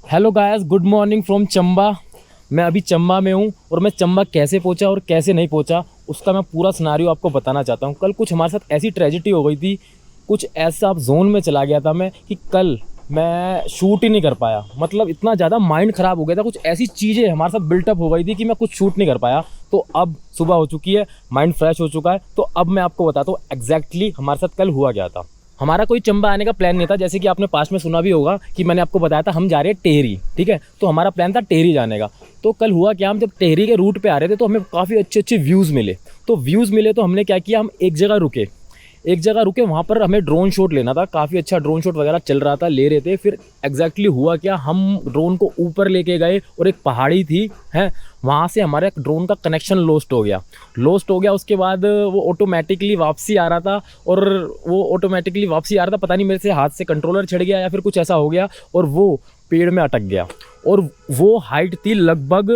Hello guys, good morning from Chamba. मैं अभी चंबा में हूँ और मैं चंबा कैसे पहुँचा और कैसे नहीं पहुँचा उसका मैं पूरा सिनारियो आपको बताना चाहता हूँ। कल कुछ हमारे साथ ऐसी ट्रेजेडी हो गई थी, कुछ ऐसा जोन में चला गया था मैं कि कल मैं शूट ही नहीं कर पाया। मतलब इतना ज़्यादा माइंड ख़राब हो गया था, कुछ ऐसी चीज़ें हमारे साथ बिल्टअप हो गई थी कि मैं कुछ शूट नहीं कर पाया। तो अब सुबह हो चुकी है, माइंड फ्रेश हो चुका है, तो अब मैं आपको बताता हूँ एग्जैक्टली हमारे साथ कल हुआ क्या था। हमारा कोई चंबा आने का प्लान नहीं था, जैसे कि आपने पास में सुना भी होगा कि मैंने आपको बताया था हम जा रहे हैं टेहरी। ठीक है, तो हमारा प्लान था टेहरी जाने का। तो कल हुआ क्या, हम जब टेहरी के रूट पे आ रहे थे तो हमें काफ़ी अच्छे अच्छे व्यूज़ मिले। तो व्यूज़ मिले तो हमने क्या किया, हम एक जगह रुके, वहाँ पर हमें ड्रोन शॉट लेना था। काफ़ी अच्छा ड्रोन शॉट वगैरह चल रहा था, ले रहे थे। फिर एग्जैक्टली हुआ क्या, हम ड्रोन को ऊपर लेके गए और एक पहाड़ी थी है, वहाँ से हमारे ड्रोन का कनेक्शन लॉस्ट हो गया। उसके बाद वो ऑटोमेटिकली वापसी आ रहा था, पता नहीं मेरे से हाथ से कंट्रोलर छिड़ गया या फिर कुछ ऐसा हो गया और वो पेड़ में अटक गया। और वो हाइट थी लगभग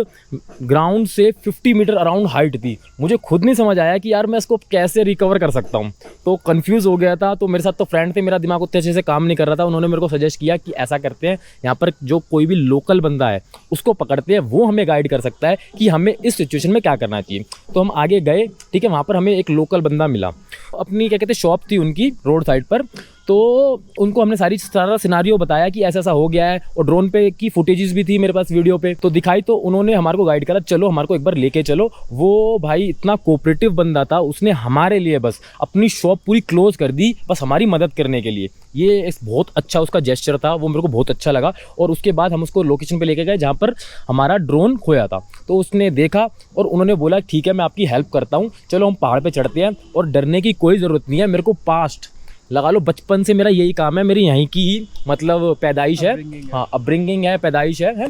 ग्राउंड से 50 मीटर अराउंड हाइट थी। मुझे खुद नहीं समझ आया कि यार मैं इसको कैसे रिकवर कर सकता हूँ, तो कंफ्यूज हो गया था। तो मेरे साथ तो फ्रेंड थे, मेरा दिमाग उतने अच्छे से काम नहीं कर रहा था। उन्होंने मेरे को सजेस्ट किया कि ऐसा करते हैं, यहाँ पर जो कोई भी लोकल बंदा है उसको पकड़ते हैं, वो हमें गाइड कर सकता है कि हमें इस सिचुएशन में क्या करना चाहिए। तो हम आगे गए, ठीक है, वहाँ पर हमें एक लोकल बंदा मिला। अपनी क्या कहते हैं शॉप थी उनकी रोड साइड पर। तो उनको हमने सारा सिनारियो बताया कि ऐसा ऐसा हो गया है, और ड्रोन पे की फुटेजेस भी थी मेरे पास वीडियो पे, तो दिखाई। तो उन्होंने हमारे को गाइड करा, चलो हमारे को एक बार लेके चलो। वो भाई इतना कोऑपरेटिव बंदा था, उसने हमारे लिए बस अपनी शॉप पूरी क्लोज कर दी, बस हमारी मदद करने के लिए। ये एक बहुत अच्छा उसका जेस्चर था, वो मेरे को बहुत अच्छा लगा। और उसके बाद हम उसको लोकेशन पे लेके गए जहाँ पर हमारा ड्रोन खोया था। तो उसने देखा और उन्होंने बोला ठीक है मैं आपकी हेल्प करता हूँ, चलो हम पहाड़ पे चढ़ते हैं। और डरने की कोई ज़रूरत नहीं है, मेरे को पास्ट लगा लो बचपन से मेरा यही काम है, मेरी यहीं की ही मतलब पैदाइश है, हाँ अपब्रिंगिंग है, पैदाइश है।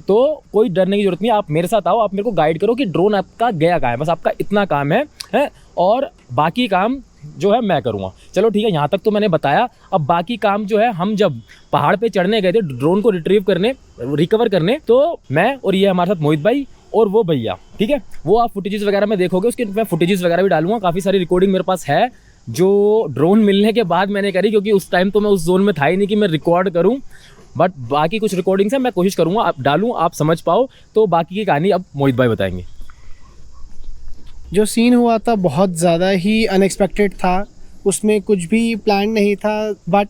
तो कोई डरने की जरूरत नहीं है, आप मेरे साथ आओ, आप मेरे को गाइड करो कि ड्रोन आपका गया कहाँ है, बस आपका इतना काम है और बाकी काम जो है मैं करूँगा। चलो ठीक है, यहाँ तक तो मैंने बताया। अब बाकी काम जो है, हम जब पहाड़ पे चढ़ने गए थे ड्रोन को रिकवर करने, तो मैं और ये हमारे साथ मोहित भाई और वो भैया, ठीक है, वो आप फुटेजेस वगैरह में देखोगे, उसके मैं फुटेजेस वगैरह भी डालूंगा। काफ़ी सारी रिकॉर्डिंग मेरे पास है जो ड्रोन मिलने के बाद मैंने करी, क्योंकि उस टाइम तो मैं उस जोन में था ही नहीं कि मैं रिकॉर्ड करूं। बट बाकी कुछ रिकॉर्डिंग्स है, मैं कोशिश करूंगा आप डालूं, आप समझ पाओ। तो बाकी की कहानी अब मोहित भाई बताएंगे। जो सीन हुआ था बहुत ज़्यादा ही अनएक्सपेक्टेड था, उसमें कुछ भी प्लान नहीं था। बट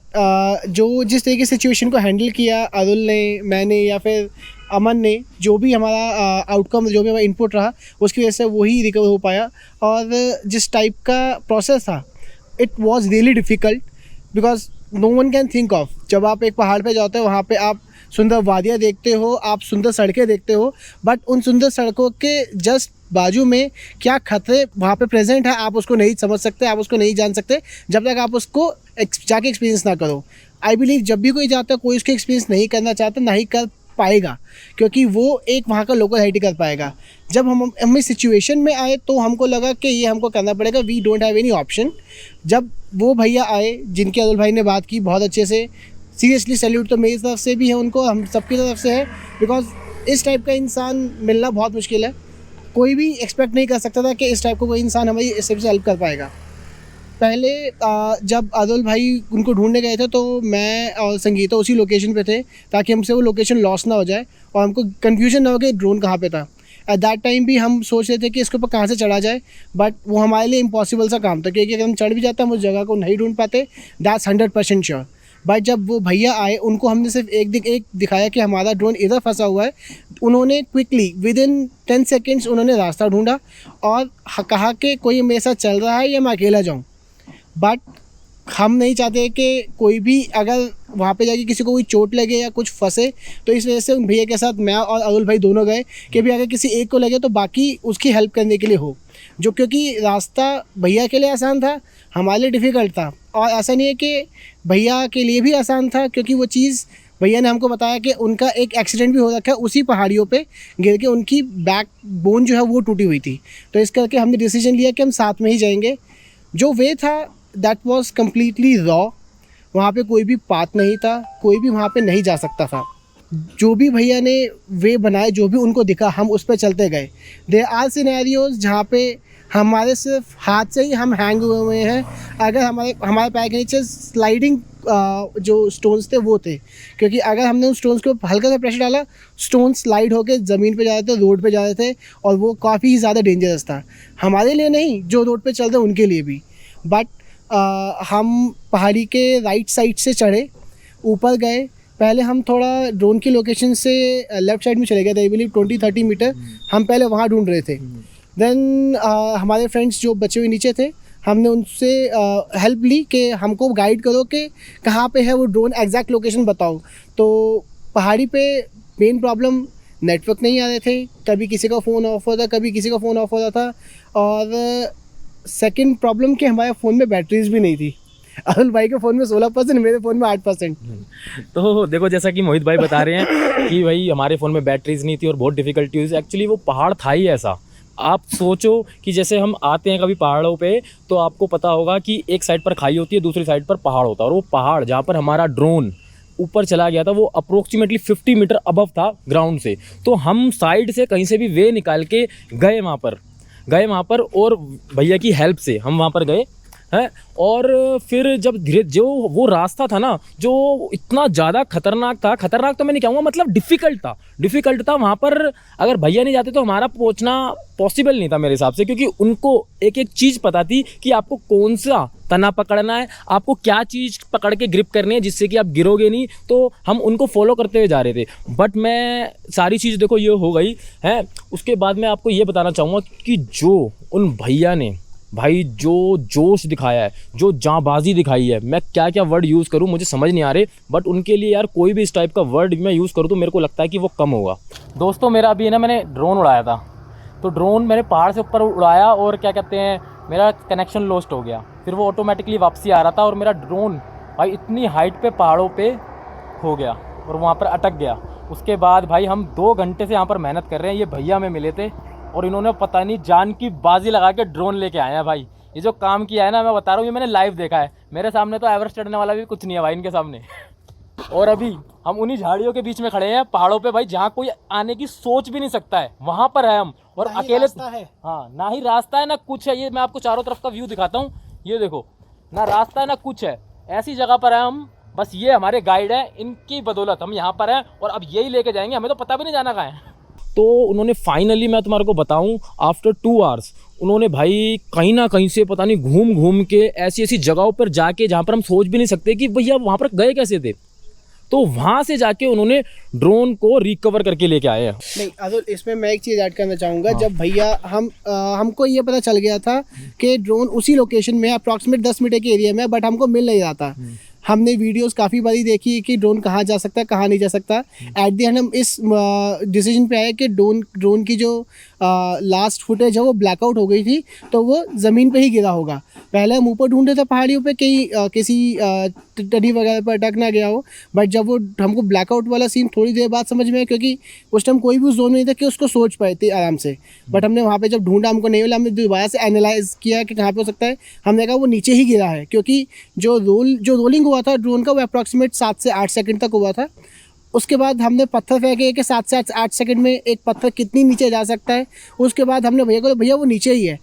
जो जिस तरीके से सिचुएशन को हैंडल किया अरुल ने, मैंने या फिर अमन ने, जो भी हमारा आउटकम, जो भी हमारा इनपुट रहा, उसकी वजह से वही रिकवर हो पाया। और जिस टाइप का प्रोसेस था, it was really difficult because no one can think of. जब आप एक पहाड़ पे जाते हो, वहाँ पे आप सुंदर वादियाँ देखते हो, आप सुंदर सड़कें देखते हो, बट उन सुंदर सड़कों के जस्ट बाजू में क्या खतरे वहाँ पे प्रेजेंट है, आप उसको नहीं समझ सकते, आप उसको नहीं जान सकते जब तक आप उसको जाके एक्सपीरियंस ना करो। आई बिलीव जब भी कोई जाता है, कोई उसको एक्सपीरियंस नहीं करना चाहता, ना ही कर पाएगा, क्योंकि वो एक वहाँ का लोकल आइडेंटिटी कर पाएगा। जब हम इस सिचुएशन में आए तो हमको लगा कि ये हमको करना पड़ेगा, we don't have any option. जब वो भैया आए जिनके अरुल भाई ने बात की बहुत अच्छे से, सीरियसली सैल्यूट तो मेरी तरफ से भी है उनको, हम सबकी तरफ से है, बिकॉज इस टाइप का इंसान मिलना बहुत मुश्किल है। कोई भी एक्सपेक्ट नहीं कर सकता था कि इस टाइप का कोई इंसान हमारी इस टाइप से हेल्प कर पाएगा। पहले जब अरुल भाई उनको ढूंढने गए थे तो मैं और संगीता उसी लोकेशन पे थे, ताकि हमसे वो लोकेशन लॉस ना हो जाए और हमको कन्फ्यूजन ना हो कि ड्रोन कहाँ पे था। एट दैट टाइम भी हम सोच रहे थे कि इसके ऊपर कहाँ से चढ़ा जाए, बट वो हमारे लिए इम्पॉसिबल सा काम था, क्योंकि अगर हम चढ़ भी जाते हम उस जगह को नहीं ढूंढ पाते, दैट्स 100% श्योर। बट जब वो भैया आए, उनको हमने सिर्फ एक दिखाया कि हमारा ड्रोन इधर फंसा हुआ है। उन्होंने क्विकली विद इन 10 सेकेंड्स उन्होंने रास्ता ढूंढा और कहा कि कोई मेरे साथ चल रहा है या मैं अकेला जाऊँ। बट हम नहीं चाहते कि कोई भी अगर वहाँ पे जाके किसी को कोई चोट लगे या कुछ फंसे, तो इस वजह से उन भैया के साथ मैं और अरुल भाई दोनों गए कि भी अगर किसी एक को लगे तो बाकी उसकी हेल्प करने के लिए हो। जो क्योंकि रास्ता भैया के लिए आसान था, हमारे लिए डिफ़िकल्ट था। और ऐसा नहीं है कि भैया के लिए भी आसान था, क्योंकि वो चीज़ भैया ने हमको बताया कि उनका एक एक्सीडेंट भी हो रखा है, उसी पहाड़ियों पे गिर के उनकी बैक बोन जो है वो टूटी हुई थी। तो इस करके हमने डिसीजन लिया कि हम साथ में ही जाएंगे। जो वे था दैट वाज कम्प्लीटली रॉ, वहाँ पे कोई भी पाथ नहीं था, कोई भी वहाँ पे नहीं जा सकता था। जो भी भैया ने वे बनाए, जो भी उनको दिखा, हम उस पर चलते गए। देयर आर सिनेरियोज जहाँ पे हमारे सिर्फ हाथ से ही हम हैंग हुए हैं। अगर हमारे पैर के नीचे स्लाइडिंग जो स्टोन्स थे वो थे, क्योंकि अगर हमने उन स्टोन्स को हल्का सा प्रेशर डाला, स्टोन स्लाइड होकर ज़मीन पे जा रहे थे, रोड पे जा रहे थे, और वो काफ़ी ज़्यादा डेंजरस था हमारे लिए नहीं, जो रोड पे चल रहे उनके लिए भी। बट हम पहाड़ी के राइट साइड से चढ़े, ऊपर गए। पहले हम थोड़ा ड्रोन की लोकेशन से लेफ़्ट साइड में चले गए थे, आई बिलीव 20-30 मीटर हम पहले वहाँ ढूंढ रहे थे। देन हमारे फ्रेंड्स जो बचे हुए नीचे थे, हमने उनसे हेल्प ली कि हमको गाइड करो कि कहाँ पे है वो ड्रोन, एग्जैक्ट लोकेशन बताओ। तो पहाड़ी पे मेन प्रॉब्लम नेटवर्क नहीं आ रहे थे, कभी किसी का फ़ोन ऑफ होता, कभी किसी का फ़ोन ऑफ होता था, और सेकंड प्रॉब्लम कि हमारे फ़ोन में बैटरीज भी नहीं थी। अरुल भाई के फ़ोन में 16%, मेरे फ़ोन में 8%। तो देखो, जैसा कि मोहित भाई बता रहे हैं कि भाई हमारे फ़ोन में बैटरीज नहीं थी और बहुत डिफ़िकल्टी हुई। एक्चुअली वो पहाड़ था ही ऐसा। आप सोचो कि जैसे हम आते हैं कभी पहाड़ों पे, तो आपको पता होगा कि एक साइड पर खाई होती है, दूसरी साइड पर पहाड़ होता है, और वो पहाड़ जहाँ पर हमारा ड्रोन ऊपर चला गया था वो अप्रोक्सीमेटली 50 मीटर अबव था ग्राउंड से। तो हम साइड से कहीं से भी वे निकाल के गए वहाँ पर, और भैया की हेल्प से हम वहाँ पर गए हैं। और फिर जब धीरे जो वो रास्ता था ना, जो इतना ज़्यादा खतरनाक तो मैं नहीं कहूँगा, मतलब डिफ़िकल्ट था वहाँ पर। अगर भैया नहीं जाते तो हमारा पहुँचना पॉसिबल नहीं था मेरे हिसाब से, क्योंकि उनको एक एक चीज़ पता थी कि आपको कौन सा तना पकड़ना है, आपको क्या चीज़ पकड़ के ग्रिप करनी है जिससे कि आप गिरोगे नहीं। तो हम उनको फॉलो करते हुए जा रहे थे। बट मैं सारी चीज़ देखो ये हो गई है। उसके बाद मैं आपको ये बताना चाहूँगा कि जो उन भैया ने भाई जो जोश दिखाया है, जो जांबाजी दिखाई है, मैं क्या क्या वर्ड यूज़ करूं मुझे समझ नहीं आ रहे, बट उनके लिए यार कोई भी इस टाइप का वर्ड मैं यूज़ करूं तो मेरे को लगता है कि वो कम होगा। दोस्तों, मेरा अभी ना मैंने ड्रोन उड़ाया था, तो ड्रोन मैंने पहाड़ से ऊपर उड़ाया और क्या कहते हैं, मेरा कनेक्शन लॉस्ट हो गया। फिर वो ऑटोमेटिकली वापसी आ रहा था और मेरा ड्रोन भाई इतनी हाइट पे पहाड़ों पे हो गया और वहाँ पर अटक गया। उसके बाद भाई हम 2 घंटे से यहाँ पर मेहनत कर रहे हैं। ये भैया हमें मिले थे और इन्होंने पता नहीं जान की बाजी लगा के ड्रोन लेके आए हैं भाई। ये जो काम किया है ना, मैं बता रहा हूँ, ये मैंने लाइव देखा है। मेरे सामने तो एवरेस्ट चढ़ने वाला भी कुछ नहीं है भाई इनके सामने। और अभी हम उन्हीं झाड़ियों के बीच में खड़े हैं पहाड़ों पे भाई, जहाँ कोई आने की सोच भी नहीं सकता है, वहाँ पर है हम। और अकेले है। हाँ, ना ही रास्ता है ना कुछ है। ये मैं आपको चारों तरफ का व्यू दिखाता हूँ, ये देखो, ना रास्ता है ना कुछ है, ऐसी जगह पर है हम। बस ये हमारे गाइड है, इनकी बदौलत हम यहाँ पर हैं और अब यही लेके जाएंगे, हमें तो पता भी नहीं जाना कहाँ है। तो उन्होंने फाइनली, मैं तुम्हारे को बताऊं, आफ्टर 2 आवर्स उन्होंने भाई कहीं ना कहीं से पता नहीं घूम के ऐसी ऐसी जगहों पर जाके जहाँ पर हम सोच भी नहीं सकते कि भैया वहाँ पर गए कैसे थे, तो वहाँ से जाके उन्होंने ड्रोन को रिकवर करके लेके आए हैं। नहीं अतुल, इसमें मैं एक चीज़ ऐड करना चाहूँगा। हाँ। जब भैया हमको ये पता चल गया था कि ड्रोन उसी लोकेशन में अप्रॉक्सीमेट 10 मीटर के एरिया में, बट हमको मिल नहीं रहा था। हमने वीडियोस काफ़ी बारी देखी कि ड्रोन कहाँ जा सकता है, कहाँ नहीं जा सकता। एट द एंड हम इस डिसीजन पे आए कि ड्रोन की जो लास्ट फुटेज है वो ब्लैकआउट हो गई थी, तो वो ज़मीन पे ही गिरा होगा। पहले हम ऊपर ढूंढ रहे थे पहाड़ियों पे कहीं किसी टडी वगैरह पर अटक ना गया हो, बट जब वो हमको ब्लैकआउट वाला सीन थोड़ी देर बाद समझ में आया, क्योंकि उस टाइम कोई भी उस जोन में नहीं था कि उसको सोच पाए थे आराम से। बट हमने वहाँ पे जब ढूंढा, हमको नहीं मिला, हमने दोबारा से एनालाइज किया कि कहाँ पे हो सकता है। हमने कहा वो नीचे ही गिरा है, क्योंकि जो रोलिंग हुआ था ड्रोन का वो अप्रॉक्सीमेट 7 से 8 सेकंड तक हुआ था। उसके बाद हमने पत्थर फेंके कि 7 से 8 सेकंड में एक पत्थर कितनी नीचे जा सकता है। उसके बाद हमने भैया को, भैया वो नीचे ही है।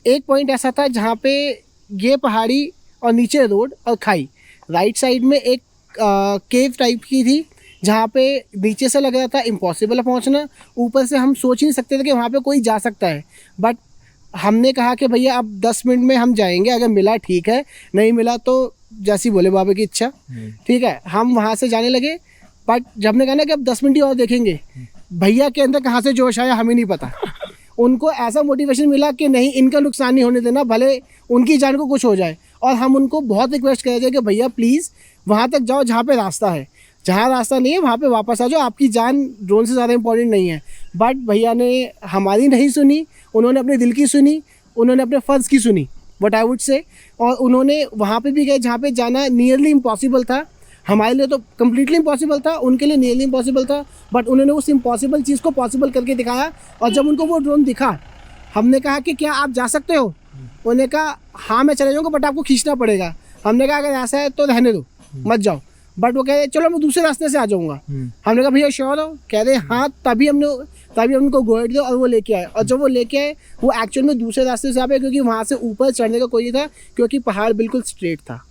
एक पॉइंट ऐसा था जहाँ पे ये पहाड़ी और नीचे रोड और खाई, राइट साइड में एक केव टाइप की थी जहाँ पे नीचे से लग रहा था इम्पॉसिबल है पहुँचना, ऊपर से हम सोच ही नहीं सकते थे कि वहाँ पे कोई जा सकता है। बट हमने कहा कि भैया अब 10 मिनट में हम जाएंगे, अगर मिला ठीक है, नहीं मिला तो जैसी बोले बाबा की इच्छा, ठीक है। हम वहाँ से जाने लगे, बट जब हमने कहा ना कि अब 10 मिनट ही और देखेंगे, भैया के अंदर कहाँ से जोश आया हमें नहीं पता। उनको ऐसा मोटिवेशन मिला कि नहीं, इनका नुकसान नहीं होने देना, भले उनकी जान को कुछ हो जाए। और हम उनको बहुत रिक्वेस्ट कर रहे थे कि भैया प्लीज़ वहाँ तक जाओ जहाँ पे रास्ता है, जहाँ रास्ता नहीं है वहाँ पे वापस आ जाओ, आपकी जान ड्रोन से ज़्यादा इंपॉर्टेंट नहीं है। बट भैया ने हमारी नहीं सुनी, उन्होंने अपने दिल की सुनी, उन्होंने अपने फ़र्ज़ की सुनी, बट आई वुड से। और उन्होंने वहाँ पे भी गए जहाँ पे जाना नियरली इम्पॉसिबल था। हमारे लिए तो कम्प्लीटली इम्पॉसिबल था, उनके लिए नियरली इम्पॉसिबल था, बट उन्होंने उस इम्पॉसिबल चीज़ को पॉसिबल करके दिखाया। और जब उनको वो ड्रोन दिखा, हमने कहा कि क्या आप जा सकते हो? उन्होंने कहा हाँ मैं चले जाऊँगा, बट आपको खींचना पड़ेगा। हमने कहा अगर ऐसा है तो रहने दो, मत जाओ। बट वो कह रहे चलो मैं दूसरे रास्ते से आ जाऊँगा। हमने कहा भैया श्योर हो? कह रहे हाँ। तभी हमने उनको गाइड दिया और वो लेके आए। और जब वो लेके आए वो एक्चुअल में दूसरे रास्ते से आ गए, क्योंकि वहाँ से ऊपर चढ़ने का कोई नहीं था, क्योंकि पहाड़ बिल्कुल स्ट्रेट था,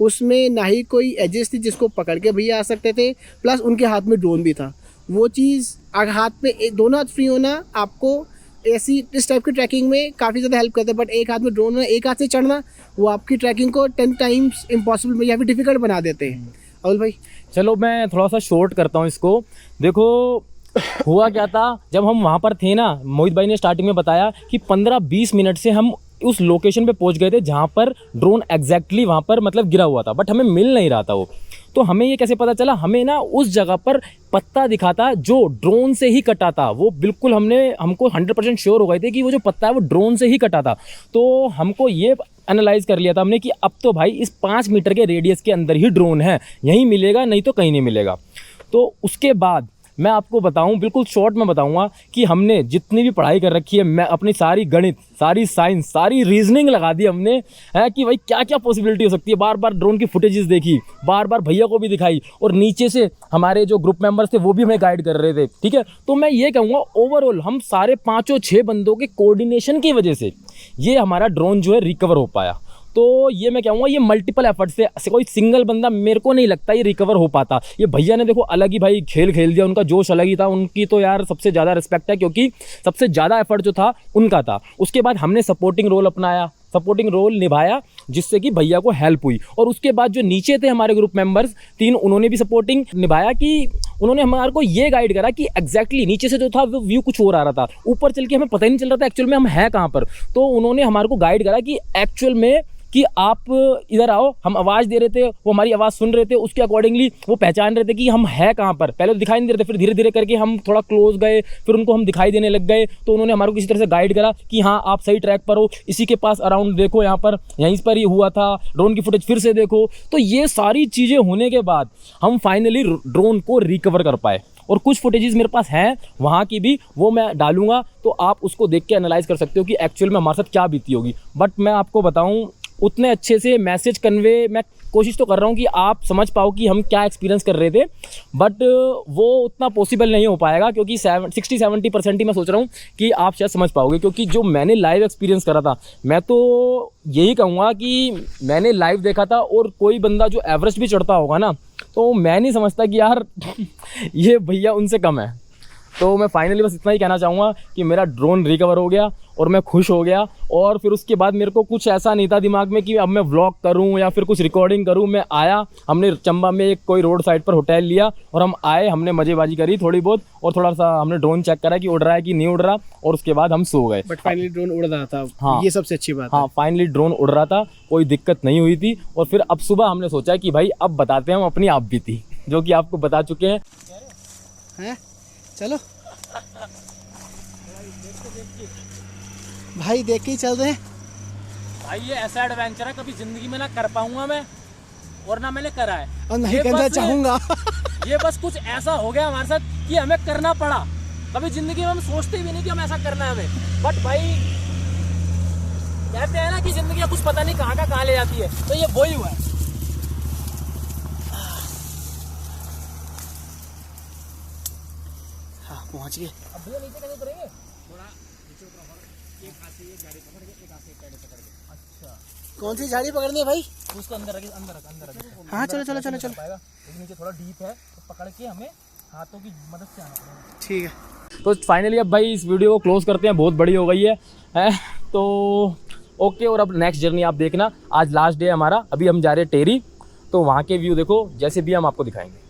उसमें ना ही कोई एजेस थी जिसको पकड़ के भैया आ सकते थे, प्लस उनके हाथ में ड्रोन भी था। वो चीज़ अगर हाथ में दोनों हाथ फ्री होना आपको ऐसी इस टाइप की ट्रैकिंग में काफ़ी ज़्यादा हेल्प करता है। बट एक हाथ में ड्रोन होना, एक हाथ से चढ़ना, वो आपकी ट्रैकिंग को 10 टाइम्स इम्पॉसिबल या फिर डिफ़िकल्ट बना देते हैं। अवल भाई चलो मैं थोड़ा सा शॉर्ट करता हूँ इसको। देखो हुआ क्या था, जब हम वहाँ पर थे ना, मोहित भाई ने स्टार्टिंग में बताया कि 15-20 मिनट से हम उस लोकेशन पे पहुँच गए थे जहाँ पर ड्रोन एग्जैक्टली वहाँ पर मतलब गिरा हुआ था, बट हमें मिल नहीं रहा था वो। तो हमें ये कैसे पता चला, हमें ना उस जगह पर पत्ता दिखा था जो ड्रोन से ही कटा था। वो बिल्कुल हमको 100% श्योर हो गए थे कि वो जो पत्ता है वो ड्रोन से ही कटा था। तो हमको ये एनालाइज कर लिया था हमने कि अब तो भाई इस 5 मीटर के रेडियस के अंदर ही ड्रोन है, यहीं मिलेगा, नहीं तो कहीं नहीं मिलेगा। तो उसके बाद मैं आपको बताऊं, बिल्कुल शॉर्ट में बताऊंगा कि हमने जितनी भी पढ़ाई कर रखी है, मैं अपनी सारी गणित, सारी साइंस, सारी रीजनिंग लगा दी हमने, है कि भाई क्या क्या पॉसिबिलिटी हो सकती है। बार बार ड्रोन की फुटेजेस देखी, बार बार भैया को भी दिखाई, और नीचे से हमारे जो ग्रुप मेंबर्स थे वो भी हमें गाइड कर रहे थे, ठीक है। तो मैं ये कहूँगा ओवरऑल हम सारे 5-6 बंदों के कोऑर्डिनेशन की वजह से ये हमारा ड्रोन जो है रिकवर हो पाया। तो ये मैं कहूँगा ये मल्टीपल एफर्ट से कोई सिंगल बंदा मेरे को नहीं लगता ये रिकवर हो पाता। ये भैया ने देखो अलग ही भाई खेल दिया, उनका जोश अलग ही था, उनकी तो यार सबसे ज़्यादा रिस्पेक्ट है, क्योंकि सबसे ज़्यादा एफर्ट जो था उनका था। उसके बाद हमने सपोर्टिंग रोल अपनाया, सपोर्टिंग रोल निभाया, जिससे कि भैया को हेल्प हुई। और उसके बाद जो नीचे थे हमारे ग्रुप मेंबर्स 3, उन्होंने भी सपोर्टिंग निभाया कि उन्होंने हमारे को ये गाइड करा कि एग्जैक्टली नीचे से जो था वो व्यू कुछ और आ रहा था, ऊपर चल के हमें पता ही नहीं चल रहा था एक्चुअल में हम हैं कहाँ पर। तो उन्होंने हमारे को गाइड करा कि एक्चुअल में कि आप इधर आओ, हम आवाज़ दे रहे थे, वो हमारी आवाज़ सुन रहे थे, उसके अकॉर्डिंगली वो पहचान रहे थे कि हम हैं कहाँ पर। पहले तो दिखाई नहीं दे रहे थे, फिर धीरे धीरे करके हम थोड़ा क्लोज गए, फिर उनको हम दिखाई देने लग गए। तो उन्होंने हमारे को किसी तरह से गाइड करा कि हाँ आप सही ट्रैक पर हो, इसी के पास अराउंड देखो, यहाँ पर यहीं पर ये हुआ था, ड्रोन की फुटेज फिर से देखो। तो ये सारी चीज़ें होने के बाद हम फाइनली ड्रोन को रिकवर कर पाए। और कुछ फुटेजेस मेरे पास हैं वहाँ की भी, वो मैं डालूंगा, तो आप उसको देख के एनालाइज कर सकते हो कि एक्चुअल में हमारे साथ क्या बीती होगी। बट मैं आपको बताऊँ, उतने अच्छे से मैसेज कन्वे मैं कोशिश तो कर रहा हूँ कि आप समझ पाओ कि हम क्या एक्सपीरियंस कर रहे थे, बट वो उतना पॉसिबल नहीं हो पाएगा, क्योंकि 60-70% ही मैं सोच रहा हूँ कि आप शायद समझ पाओगे। क्योंकि जो मैंने लाइव एक्सपीरियंस करा था, मैं तो यही कहूँगा कि मैंने लाइव देखा था, और कोई बंदा जो एवरेस्ट भी चढ़ता होगा ना, तो मैं नहीं समझता कि यार ये भैया उनसे कम है। तो मैं फाइनली बस इतना ही कहना चाहूँगा कि मेरा ड्रोन रिकवर हो गया और मैं खुश हो गया। और फिर उसके बाद मेरे को कुछ ऐसा नहीं था दिमाग में कि अब मैं व्लॉग करूँ या फिर कुछ रिकॉर्डिंग करूँ। मैं आया, हमने चंबा में एक कोई रोड साइड पर होटल लिया और हम आए, हमने मजेबाजी करी थोड़ी बहुत, और थोड़ा सा हमने ड्रोन चेक करा कि उड़ रहा है कि नहीं उड़ रहा, और उसके बाद हम सो गए। बट फाइनली ड्रोन उड़ रहा था। हाँ, ये सबसे अच्छी बात हाँ, फाइनली ड्रोन उड़ रहा था, कोई दिक्कत नहीं हुई थी। और फिर अब सुबह हमने सोचा कि भाई अब बताते हैं हम अपनी आप बीती, जो कि आपको बता चुके हैं। चलो भाई देख के ही चल रहे हैं भाई। ये ऐसा एडवेंचर है कभी जिंदगी में ना कर पाऊंगा मैं, और ना मैंने करा है, और नहीं करना चाहूंगा। ये बस कुछ ऐसा हो गया हमारे साथ कि हमें करना पड़ा। कभी जिंदगी में हम सोचते भी नहीं कि हम ऐसा करना है हमें, बट भाई कहते हैं ना कि जिंदगी का कुछ पता नहीं कहाँ का कहाँ ले जाती है, तो ये वही हुआ है। हाँ पहुंच गए। अब भैया नीचे कैसे उतरेंगे? थोड़ा नीचे उतरो, एक हाथ से ये गाड़ी पकड़ के, एक हाथ से एक गाड़ी पकड़ के। अच्छा, कौन सी झाड़ी पकड़नी है भाई? उसको अंदर रख, अंदर रख, अंदर रख। हाँ चलो चलो चलो चलो। लेकिन नीचे थोड़ा डीप है, तो पकड़ के हमें हाथों की मदद से आना पड़ेगा। ठीक है। तो फाइनली अब भाई इस वीडियो को क्लोज करते हैं, बहुत बड़ी हो गई है तो ओके। और अब नेक्स्ट जर्नी आप देखना, आज लास्ट डे है हमारा। अभी हम जा रहे हैं टेरी, तो वहाँ के व्यू देखो जैसे भी हम आपको दिखाएंगे।